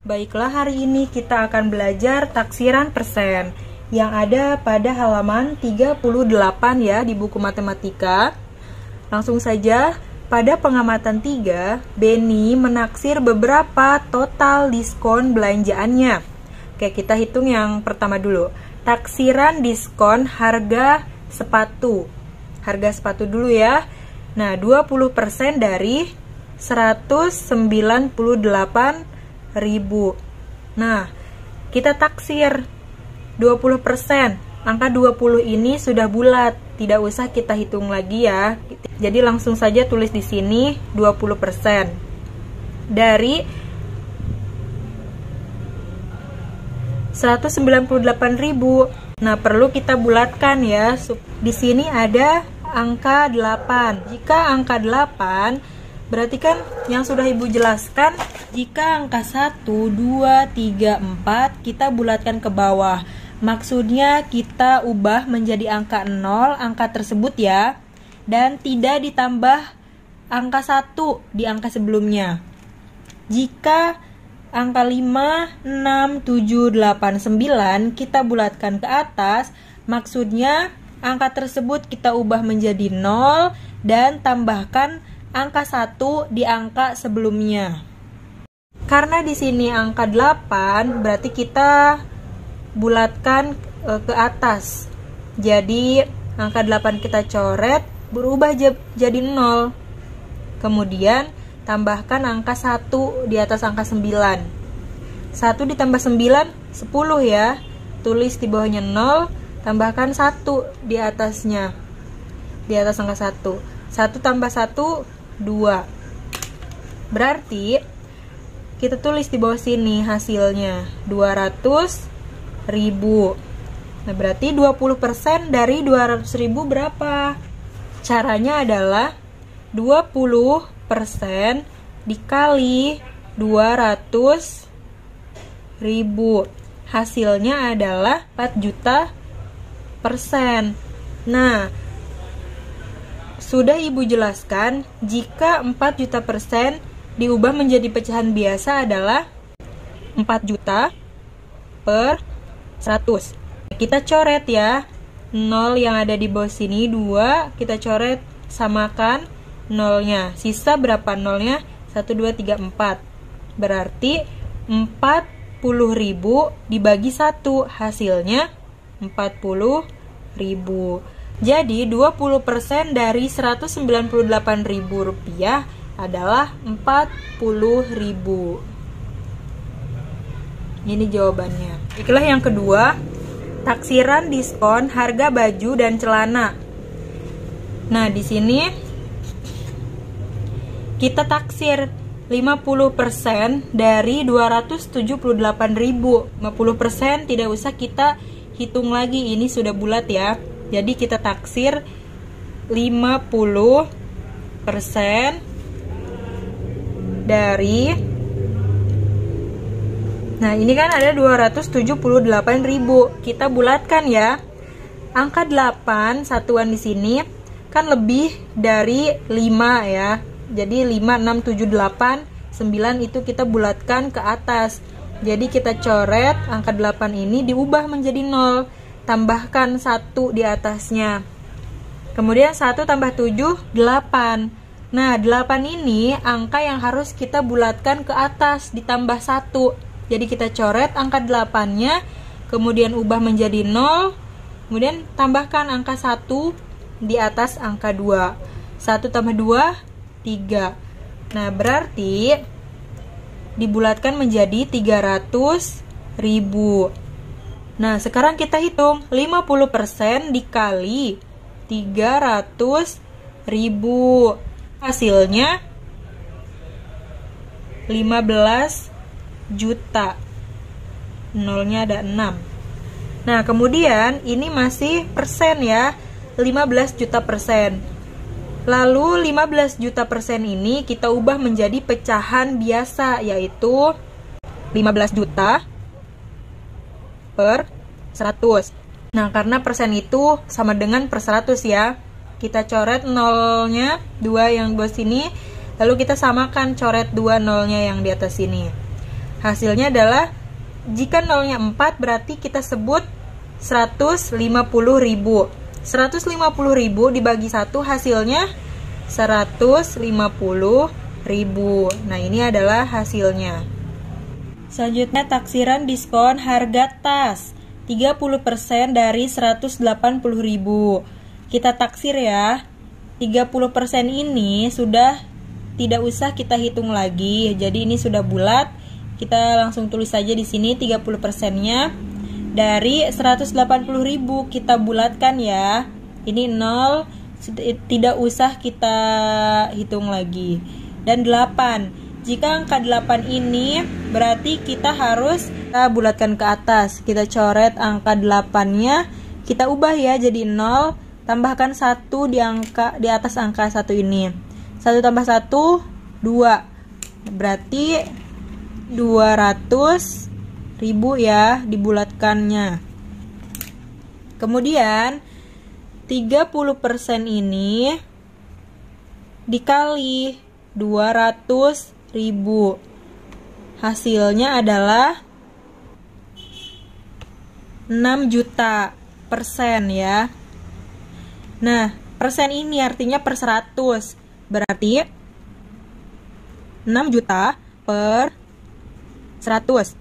Baiklah, hari ini kita akan belajar taksiran persen yang ada pada halaman 38 ya di buku matematika. Langsung saja, pada pengamatan 3, Benny menaksir beberapa total diskon belanjaannya. Oke, kita hitung yang pertama dulu. Taksiran diskon harga sepatu. Harga sepatu dulu ya. Nah, 20% dari 198.000. Nah, kita taksir 20%. Angka 20 ini sudah bulat, tidak usah kita hitung lagi ya. Jadi langsung saja tulis di sini 20% dari 198.000. Nah, perlu kita bulatkan ya. Di sini ada angka 8. Jika angka 8, berarti kan yang sudah Ibu jelaskan, jika angka 1, 2, 3, 4 kita bulatkan ke bawah. Maksudnya kita ubah menjadi angka 0, angka tersebut ya, dan tidak ditambah angka 1 di angka sebelumnya. Jika angka 5, 6, 7, 8, 9 kita bulatkan ke atas, maksudnya angka tersebut kita ubah menjadi 0 dan tambahkan angka 1 di angka sebelumnya. Karena di sini angka 8, berarti kita bulatkan ke atas. Jadi angka 8 kita coret, berubah jadi 0. Kemudian tambahkan angka 1 di atas angka 9. 1 ditambah 9, 10 ya. Tulis di bawahnya 0, tambahkan 1 di atasnya. Di atas angka 1. 1 tambah 1, 2. Berarti kita tulis di bawah sini hasilnya 200.000. Nah, berarti 20% dari 200.000 berapa? Caranya adalah 20% dikali 200.000. Hasilnya adalah 4 juta persen. Nah, sudah Ibu jelaskan, jika 4 juta persen diubah menjadi pecahan biasa adalah 4 juta per 100. Kita coret ya. 0 yang ada di bawah sini 2, kita coret, samakan nolnya. Sisa berapa nolnya? 1, 2, 3, 4. Berarti 40.000 dibagi 1, hasilnya 40.000. Jadi 20% dari 198.000 rupiah adalah 40.000. Ini jawabannya. Itulah yang kedua, taksiran diskon harga baju dan celana. Nah, di sini kita taksir 50% dari 278.000. 50% tidak usah kita hitung lagi, ini sudah bulat ya. Jadi kita taksir 50% dari, nah ini kan ada 278.000. Kita bulatkan ya. Angka 8 satuan di sini kan lebih dari 5 ya. Jadi 5, 6, 7, 8, 9 itu kita bulatkan ke atas. Jadi kita coret angka 8 ini diubah menjadi 0. Tambahkan 1 di atasnya. Kemudian 1 tambah 7, 8. Nah, 8 ini angka yang harus kita bulatkan ke atas ditambah 1. Jadi kita coret angka 8-nya, kemudian ubah menjadi 0, kemudian tambahkan angka 1 di atas angka 2. 1 tambah 2, 3. Nah, berarti dibulatkan menjadi 300.000. Nah, sekarang kita hitung 50% dikali 300.000. Hasilnya 15 juta. Nolnya ada 6. Nah, kemudian ini masih persen ya. 15 juta persen. Lalu 15 juta persen ini kita ubah menjadi pecahan biasa, yaitu 15 juta per 100. Nah, karena persen itu sama dengan per 100 ya. Kita coret nolnya 2 yang di bawah sini, lalu kita samakan coret 2 nolnya yang di atas sini. Hasilnya adalah, jika nolnya 4 berarti kita sebut 150.000. 150.000 dibagi 1 hasilnya 150.000. Nah, ini adalah hasilnya. Selanjutnya taksiran diskon harga tas 30% dari 180.000. Kita taksir ya. 30% ini sudah tidak usah kita hitung lagi. Jadi ini sudah bulat. Kita langsung tulis saja di sini 30%-nya dari 180.000 kita bulatkan ya. Ini 0, tidak usah kita hitung lagi. Dan 8. Jika angka 8 ini berarti kita harus bulatkan ke atas. Kita coret angka 8-nya, kita ubah ya jadi 0, tambahkan 1 di atas angka 1 ini. 1 tambah 1 2. Berarti 200.000 ya dibulatkannya. Kemudian 30% ini dikali 200.000. Hasilnya adalah 6 juta persen ya. Nah, persen ini artinya per 100. Berarti 6 juta per 100.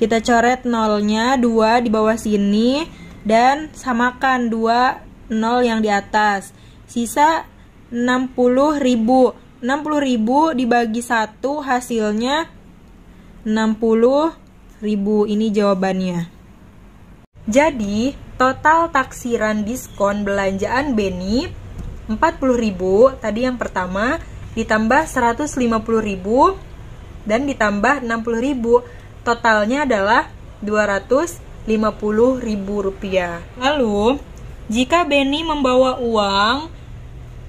Kita coret nolnya 2 di bawah sini dan samakan 2 nol yang di atas. Sisa 60.000. 60.000 dibagi 1 hasilnya 60.000. Ini jawabannya. Jadi, total taksiran diskon belanjaan Beni 40.000 tadi yang pertama, ditambah 150.000 dan ditambah 60.000. Totalnya adalah 250.000 rupiah. Lalu, jika Beni membawa uang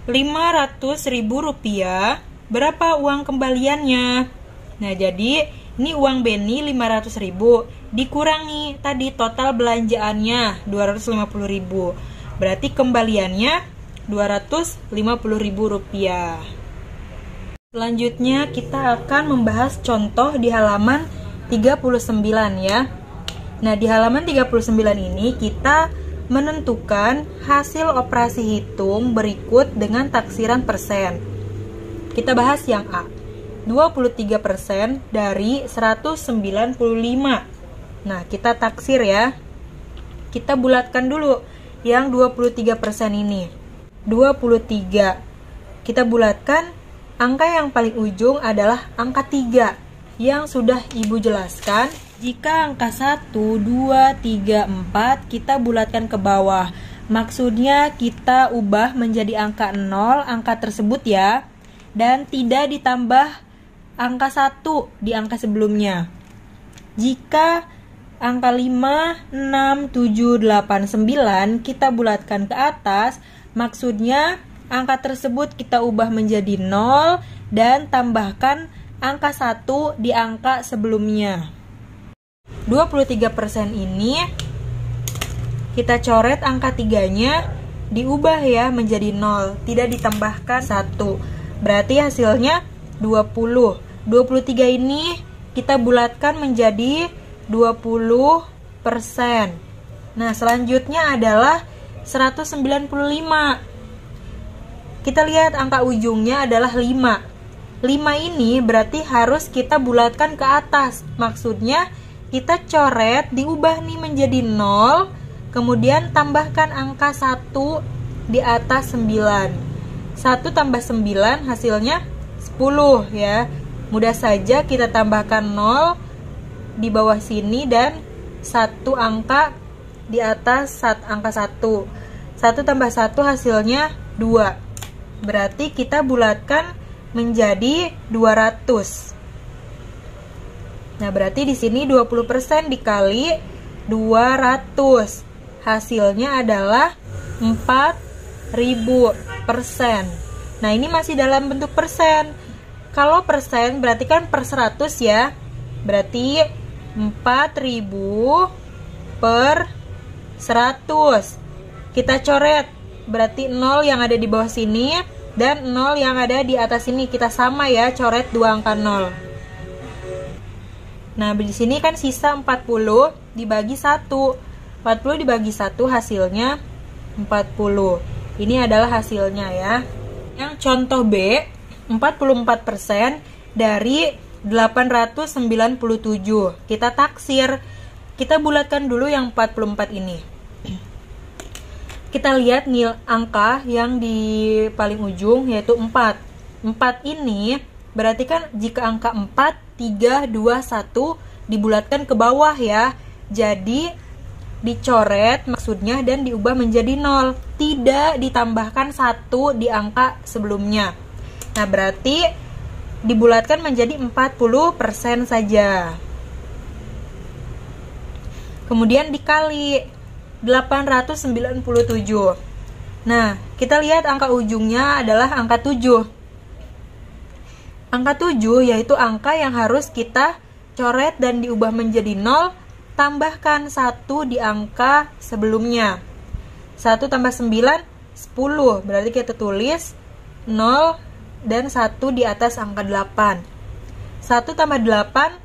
500.000 rupiah, berapa uang kembaliannya? Nah, jadi ini uang Beni 500.000 dikurangi tadi total belanjaannya 250.000. Berarti kembaliannya 250.000 rupiah. Selanjutnya kita akan membahas contoh di halaman 39 ya. Nah, di halaman 39 ini kita menentukan hasil operasi hitung berikut dengan taksiran persen. Kita bahas yang A. 23% dari 195. Nah, kita taksir ya. Kita bulatkan dulu yang 23% ini. 23. Kita bulatkan, angka yang paling ujung adalah angka 3 yang sudah Ibu jelaskan. Jika angka 1, 2, 3, 4 kita bulatkan ke bawah. Maksudnya kita ubah menjadi angka 0, angka tersebut ya. Dan tidak ditambah angka 1 di angka sebelumnya. Jika angka 5, 6, 7, 8, 9 kita bulatkan ke atas, maksudnya angka tersebut kita ubah menjadi 0 dan tambahkan angka 1 di angka sebelumnya. 23% ini kita coret angka 3-nya, diubah ya menjadi 0, tidak ditambahkan 1. Berarti hasilnya 20. 23 ini kita bulatkan menjadi 20%. Nah, selanjutnya adalah 195. Kita lihat angka ujungnya adalah 5. 5 ini berarti harus kita bulatkan ke atas. Maksudnya kita coret, diubah nih menjadi 0, kemudian tambahkan angka 1 di atas 9. 1 tambah 9 hasilnya 10 ya. Mudah saja kita tambahkan 0 di bawah sini dan 1 angka di atas angka 1. 1 tambah 1 hasilnya 2. Berarti kita bulatkan menjadi 200. Nah, berarti di sini 20% dikali 200. Hasilnya adalah 4.000%. Nah, ini masih dalam bentuk persen. Kalau persen berarti kan per 100 ya. Berarti 4.000 per 100. Kita coret. Berarti 0 yang ada di bawah sini dan 0 yang ada di atas sini kita sama ya, coret dua angka 0. Nah, di sini kan sisa 40 dibagi 1. 40 dibagi 1 hasilnya 40. Ini adalah hasilnya ya. Yang contoh B, 44% dari 897. Kita taksir. Kita bulatkan dulu yang 44 ini. Kita lihat nih angka yang di paling ujung yaitu 4. 4 ini berarti kan jika angka 4, 3, 2, 1 dibulatkan ke bawah ya. Jadi dicoret maksudnya dan diubah menjadi 0. Tidak ditambahkan 1 di angka sebelumnya. Nah, berarti dibulatkan menjadi 40% saja. Kemudian dikali 897. Nah, kita lihat angka ujungnya adalah angka 7. Angka 7 yaitu angka yang harus kita coret dan diubah menjadi 0, tambahkan 1 di angka sebelumnya. 1 tambah 9, 10. Berarti kita tulis 0 dan 1 di atas angka 8. 1 tambah 8,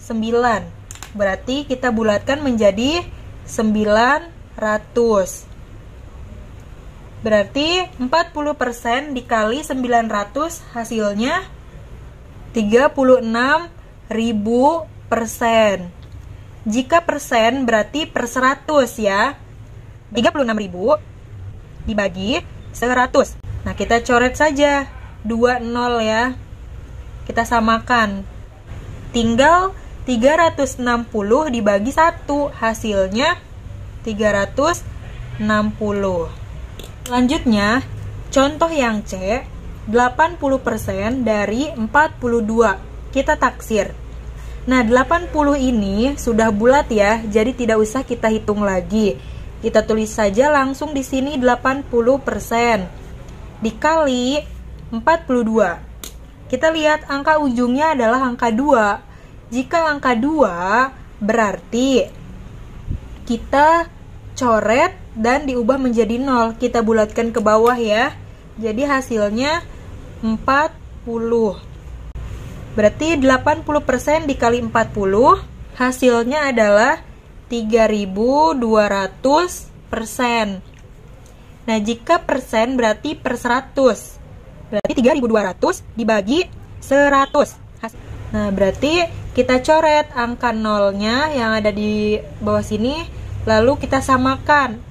9. Berarti kita bulatkan menjadi 900. Berarti 40% dikali 900 hasilnya 36.000%. Jika persen berarti per 100 ya. 36.000 dibagi 100. Nah, kita coret saja 20 ya. Kita samakan. Tinggal 360 dibagi 1, hasilnya 360. Selanjutnya, contoh yang C, 80% dari 42. Kita taksir. Nah, 80 ini sudah bulat ya, jadi tidak usah kita hitung lagi. Kita tulis saja langsung di sini 80% dikali 42. Kita lihat angka ujungnya adalah angka 2. Jika angka 2 berarti kita coret dan diubah menjadi 0. Kita bulatkan ke bawah ya. Jadi hasilnya 40. Berarti 80% dikali 40 hasilnya adalah 3.200%. Nah, jika persen berarti per 100. Berarti 3.200 dibagi 100. Nah, berarti kita coret angka nolnya yang ada di bawah sini, lalu kita samakan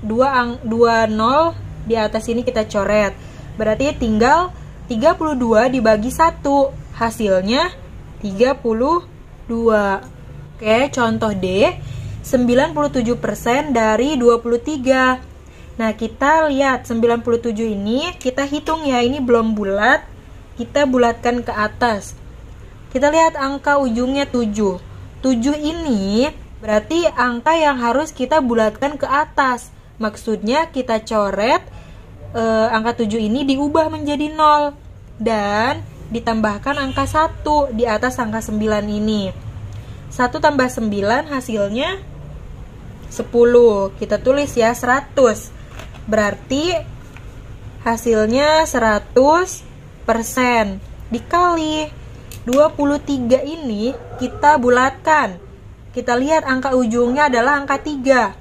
2 nol di atas ini kita coret. Berarti tinggal 32 dibagi 1, hasilnya 32. Oke, contoh D, 97% dari 23. Nah, kita lihat 97 ini, kita hitung ya, ini belum bulat, kita bulatkan ke atas. Kita lihat angka ujungnya 7. 7 ini berarti angka yang harus kita bulatkan ke atas. Maksudnya kita coret angka 7 ini diubah menjadi 0 dan ditambahkan angka 1 di atas angka 9 ini. 1 tambah 9 hasilnya 10. Kita tulis ya 100. Berarti hasilnya 100% dikali 23 ini kita bulatkan. Kita lihat angka ujungnya adalah angka 3.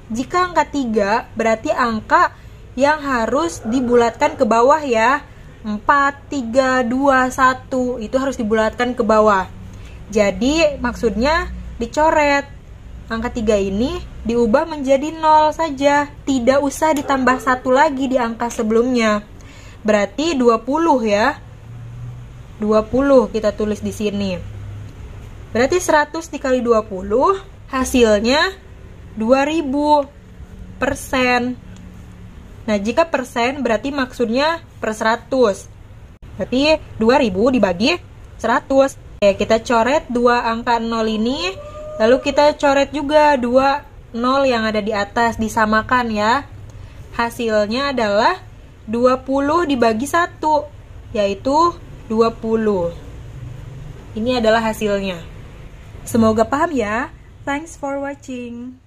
Jika angka 3 berarti angka yang harus dibulatkan ke bawah ya. 4, 3, 2, 1 itu harus dibulatkan ke bawah. Jadi maksudnya dicoret. Angka 3 ini diubah menjadi 0 saja. Tidak usah ditambah 1 lagi di angka sebelumnya. Berarti 20 ya. 20 kita tulis di sini. Berarti 100 dikali 20 hasilnya 2000%. Nah, jika persen berarti maksudnya per 100. Berarti 2000 dibagi 100. Oke, kita coret 2 angka 0 ini, lalu kita coret juga 2 0 yang ada di atas, disamakan ya. Hasilnya adalah 20 dibagi 1, yaitu 20. Ini adalah hasilnya. Semoga paham ya. Thanks for watching.